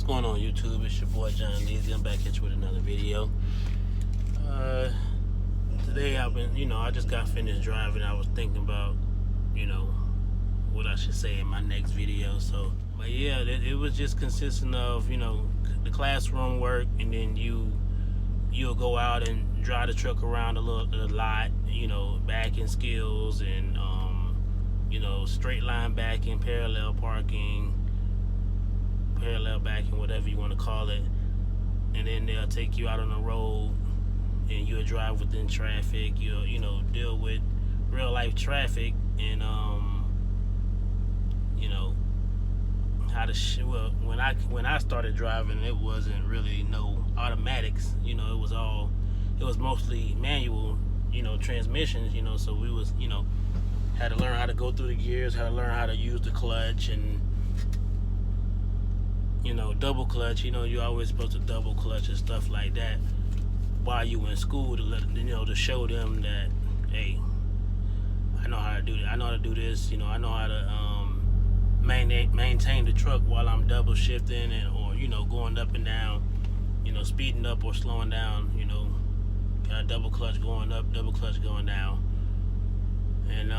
going on, YouTube? It's your boy John Deasy. I'm back at you with another video. Today I just got finished driving. I was thinking about, what I should say in my next video. But yeah, it was just consisting of, the classroom work, and then you'll go out and drive the truck around a lot, backing skills and, straight line backing, parallel backing, whatever you want to call it. And then they'll take you out on the road and you'll drive within traffic. You'll, deal with real life traffic and, when I started driving, it wasn't really no automatics. It was mostly manual, transmissions, so we was, had to learn how to go through the gears, how to learn how to use the clutch and, double clutch. You're always supposed to double clutch and stuff like that while you in school to show them that, hey, I know how to do that. I know how to do this. I know how to maintain the truck while I'm double shifting or going up and down, speeding up or slowing down. Got a double clutch going up, double clutch going down, and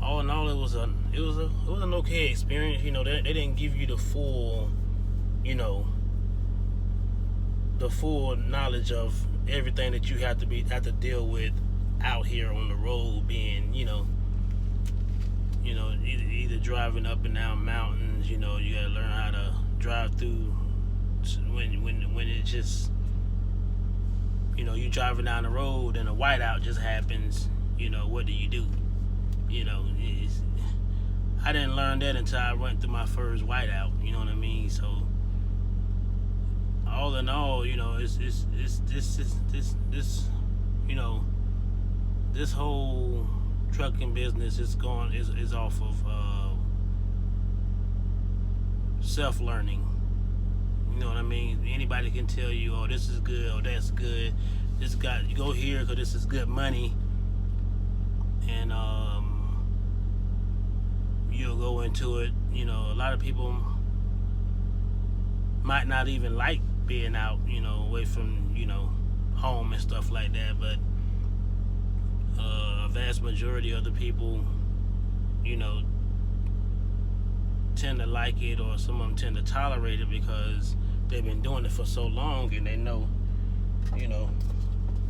all in all, it was an okay experience. They didn't give you the full, the full knowledge of everything that you have to deal with out here on the road, being either driving up and down mountains. You gotta learn how to drive through when it just you driving down the road and a whiteout just happens. What do you do? I didn't learn that until I went through my first whiteout. You know what I mean? So all in all, it's this whole trucking business is off of self-learning. You know what I mean? Anybody can tell you, oh, this is good, oh, that's good. You go here because this is good money, and you'll go into it. A lot of people might not even like being out, away from, home and stuff like that, but a vast majority of the people, tend to like it, or some of them tend to tolerate it because they've been doing it for so long, and they know,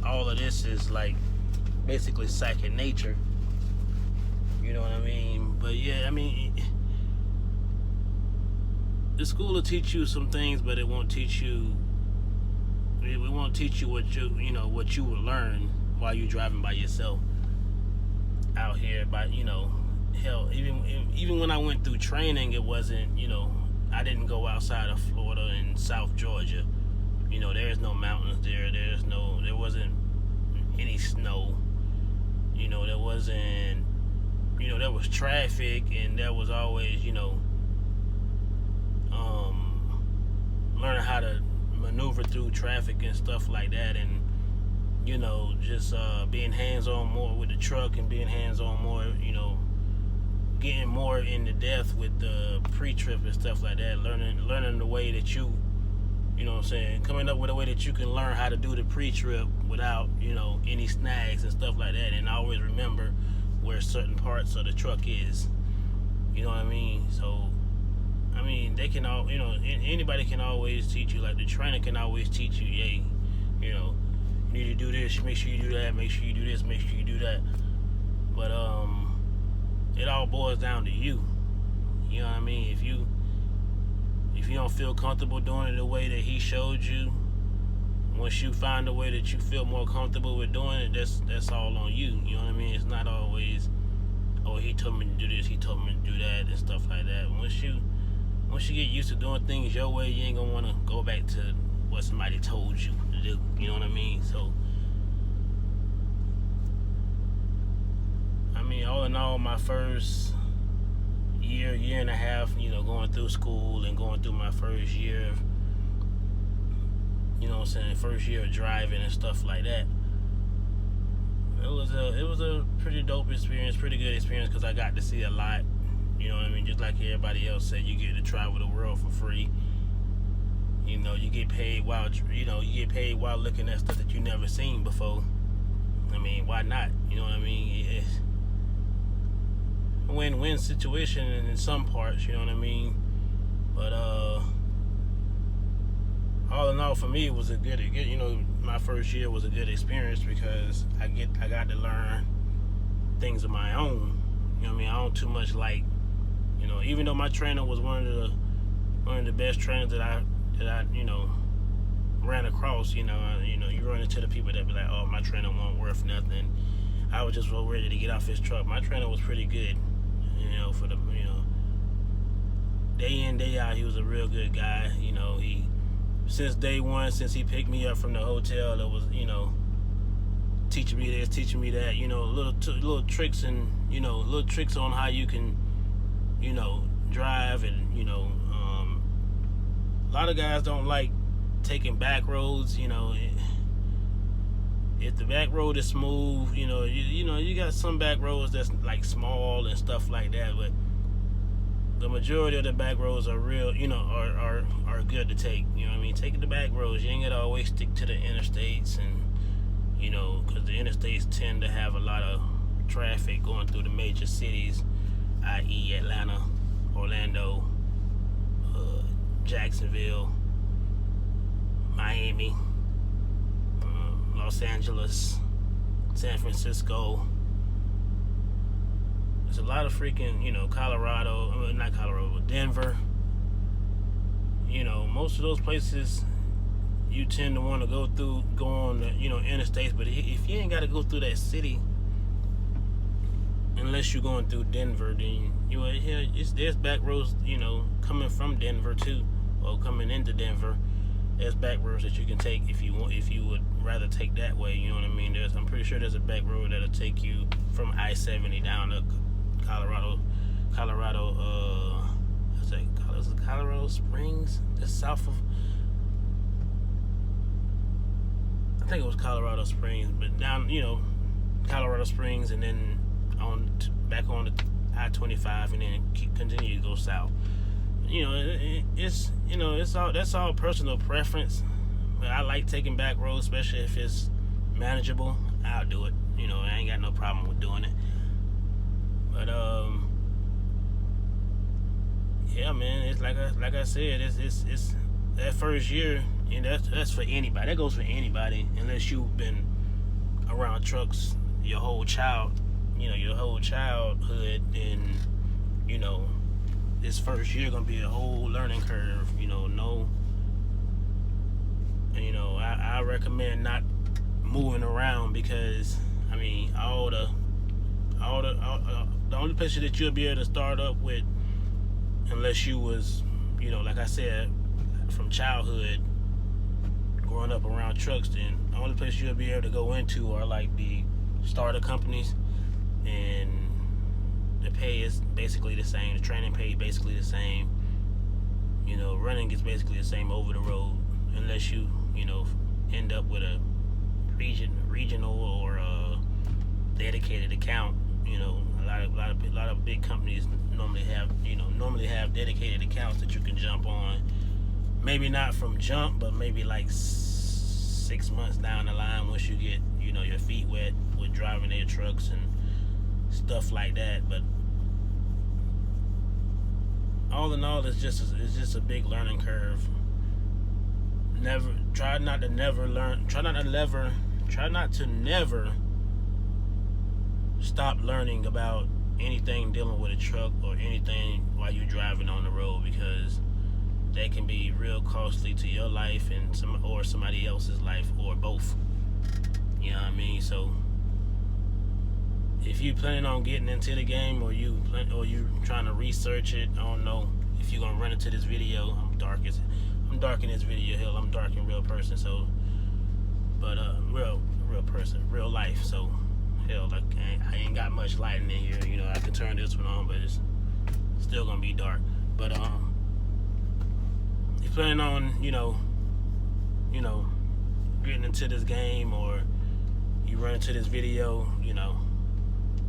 all of this is like basically second nature. You know what I mean? But yeah, the school will teach you some things, but it won't teach you. It won't teach you what what you will learn while you're driving by yourself out here. But hell, even when I went through training, it wasn't. I didn't go outside of Florida and South Georgia. There's no mountains there. There wasn't any snow. There wasn't. There was traffic, and there was always, learning how to maneuver through traffic and stuff like that, and just being hands-on more with the truck, and being hands-on more, getting more into depth with the pre-trip and stuff like that, learning the way that you know what I'm saying, coming up with a way that you can learn how to do the pre-trip without, any snags and stuff like that, and always remember where certain parts of the truck is. You know what I mean? So, they can all, anybody can always teach you. Like the trainer can always teach you, hey, you need to do this, make sure you do that, make sure you do this, make sure you do that. But it all boils down to you. You know what I mean? If you don't feel comfortable doing it the way that he showed you, once you find a way that you feel more comfortable with doing it, that's all on you. You know what I mean? It's not always, oh, he told me to do this, he told me to do that, and stuff like that. Once you get used to doing things your way, you ain't gonna want to go back to what somebody told you to do. You know what I mean? So, all in all, my first year and a half, going through school and going through my first year, first year of driving and stuff like that, it was a pretty dope experience, pretty good experience, because I got to see a lot, You know what I mean? Just like everybody else said, you get to travel the world for free. You know, you get paid while looking at stuff that you never seen before. I mean, why not? You know what I mean? It's a win-win situation in some parts. You know what I mean? But all in all, for me, it was a good. You know, my first year was a good experience because I got to learn things of my own. You know what I mean? I don't too much like, you know, even though my trainer was one of the best trainers that I ran across. You run into the people that be like, oh, my trainer wasn't worth nothing. I was just so ready to get off his truck. My trainer was pretty good. You know, day in, day out, he was a real good guy. You know, since day one, since he picked me up from the hotel, it was, you know, teaching me this, teaching me that, you know, little tricks and, you know, little tricks on how you can, you know, drive. And, you know, a lot of guys don't like taking back roads. You know, if the back road is smooth, you know, you got some back roads that's like small and stuff like that, but the majority of the back roads are real, you know, are good to take. You know what I mean? Taking the back roads, you ain't gotta always stick to the interstates, and, you know, because the interstates tend to have a lot of traffic going through the major cities, i.e. Atlanta, Orlando, Jacksonville, Miami, Los Angeles, San Francisco. There's a lot of freaking, you know, not Colorado, but Denver. You know, most of those places you tend to want to go on the, you know, interstates. But if you ain't got to go through that city, unless you're going through Denver, then, you know, there's back roads, you know, coming from Denver too, or coming into Denver. There's back roads that you can take if you would rather take that way. You know what I mean? I'm pretty sure there's a back road that'll take you from I-70 down to Colorado. Is it Colorado Springs? The south of, I think it was Colorado Springs, but down, you know, Colorado Springs, and then back on the I-25, and then continue to go south. You know, that's all personal preference. But I like taking back roads, especially if it's manageable. I'll do it. You know, I ain't got no problem with doing it. But yeah, man, it's like I said, it's that first year, and that's for anybody. That goes for anybody, unless you've been around trucks your whole childhood, and, you know, this first year gonna be a whole learning curve. You know, I recommend not moving around, because, I mean, the only places that you'll be able to start up with, unless you was, you know, like I said, from childhood growing up around trucks, then the only place you'll be able to go into are like the starter companies, and the pay is basically the same. The training pay is basically the same. You know, running is basically the same over the road, unless you know, end up with a regional or a dedicated account. You know, a lot of big companies normally have dedicated accounts that you can jump on. Maybe not from jump, but maybe like 6 months down the line, once you get, you know, your feet wet with driving their trucks and stuff like that. But all in all, it's just a big learning curve. Try not to never stop learning about anything dealing with a truck or anything while you're driving on the road, because that can be real costly to your life and somebody else's life, or both. You know what I mean? So if you planning on getting into the game, or you trying to research it, I don't know if you're gonna run into this video. I'm dark in this video. Hell, I'm dark in real person. So, but real person, real life. So, hell, like, I ain't got much lighting in here. You know, I can turn this one on, but it's still gonna be dark. But you planning on, you know, getting into this game, or you run into this video, you know,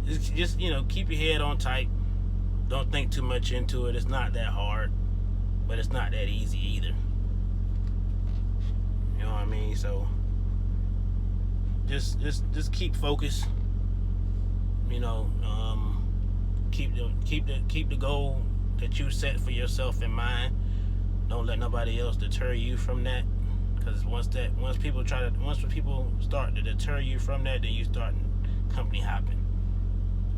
just you know, keep your head on tight. don't think too much into it. It's not that hard, but it's not that easy either. You know what I mean? So just keep focused. You know, keep the goal that you set for yourself in mind. Don't let nobody else deter you from that. Because once people start to deter you from that, then you start company hopping,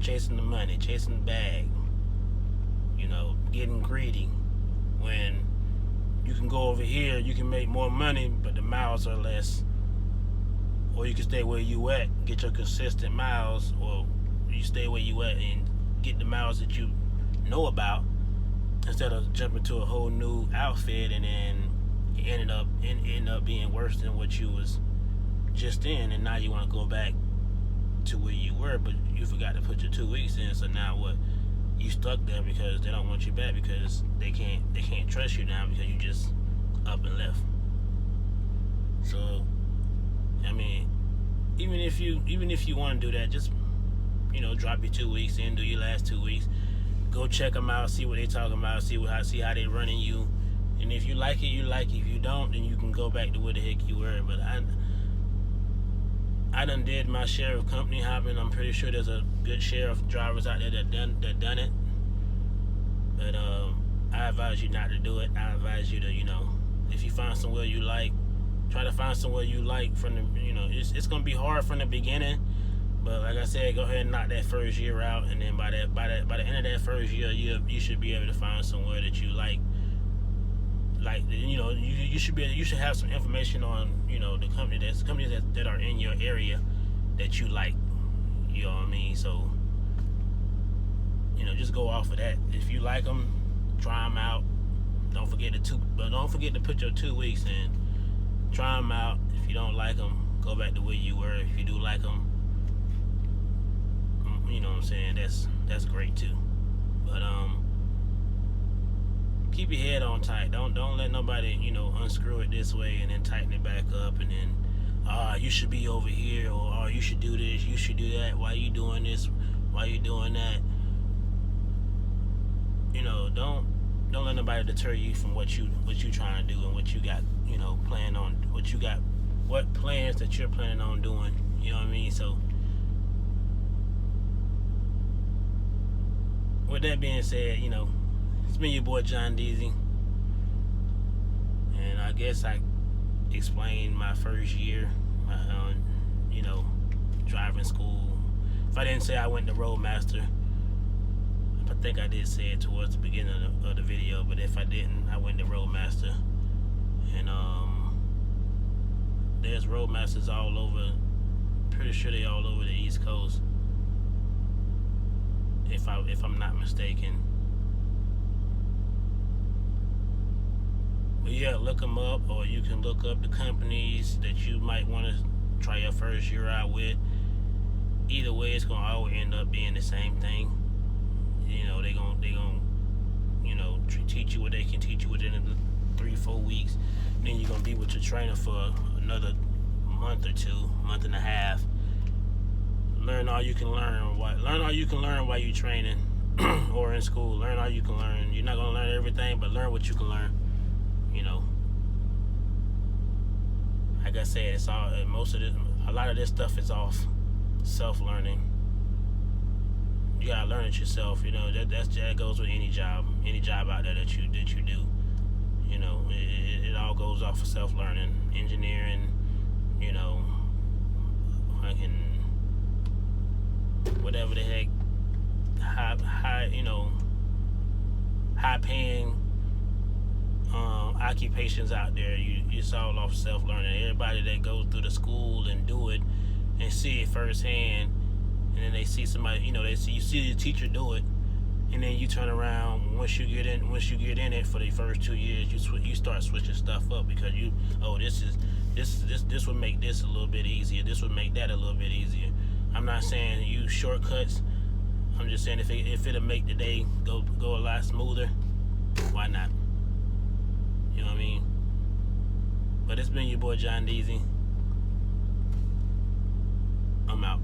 chasing the money, chasing the bag. You know, getting greedy. When you can go over here, you can make more money, but the miles are less. Or you can stay where you at, get your consistent miles, or you stay where you at and get the miles that you know about, instead of jumping to a whole new outfit and then end up being worse than what you was just in, and now you want to go back to where you were, but you forgot to put your 2 weeks in. So now what? You stuck there because they don't want you back, because they can't trust you now because you just up and left. So I mean, even if you want to do that, just, you know, drop your 2 weeks in, do your last 2 weeks, go check them out, see what they talking about, see how they running you, and if you like it, you like it. If you don't, then you can go back to where the heck you were. But I done did my share of company hopping. I'm pretty sure there's a good share of drivers out there that done it. But I advise you not to do it. I advise you to, you know, if you find somewhere you like, try to find somewhere you like from the, you know, it's gonna be hard from the beginning. But like I said, go ahead and knock that first year out, and then by the end of that first year, you should be able to find somewhere that you like. Like, you know, you should have some information on, you know, the companies that are in your area that you like. You know what I mean? So, you know, just go off of that. If you like them, try them out. Don't forget to put your 2 weeks in. Try them out. If you don't like them, go back to where you were. If you do like them, you know what I'm saying, that's great too. But keep your head on tight. Don't let nobody, you know, unscrew it this way and then tighten it back up, and then you should be over here, or you should do this, you should do that. Why you doing this? Why you doing that? You know, don't let nobody deter you from what you trying to do and what you got, you know, what plans that you're planning on doing. You know what I mean? So with that being said, you know, it's been your boy John Deasy, and I guess I explained my first year, you know, driving school. If I didn't say I went to Roadmaster, I think I did say it towards the beginning of the video, but if I didn't, I went to Roadmaster, and there's Roadmasters all over. Pretty sure they all over the East Coast, if I'm not mistaken. But yeah, look them up, or you can look up the companies that you might want to try your first year out with. Either way, it's gonna always end up being the same thing. You know, they gonna you know, teach you what they can teach you within 3-4 weeks. And then you're gonna be with your trainer for another month or 2, month and a half. Learn all you can learn. Learn all you can learn while you're training or in school. Learn all you can learn. You're not gonna learn everything, but learn what you can learn. You know, like I said, it's all a lot of this stuff is off self-learning. You gotta learn it yourself. You know, that goes with any job out there that you do. You know, it all goes off of self-learning. Engineering, you know, fucking whatever the heck, high you know, high paying occupations out there. It's all off self-learning. Everybody that goes through the school and do it and see it firsthand, and then they see somebody, you know, you see the teacher do it, and then you turn around once you get in it for the first 2 years, you start switching stuff up because this would make this a little bit easier. This would make that a little bit easier. I'm not saying use shortcuts. I'm just saying if it'll make the day go a lot smoother, why not? You know what I mean? But it's been your boy John Deasy. I'm out.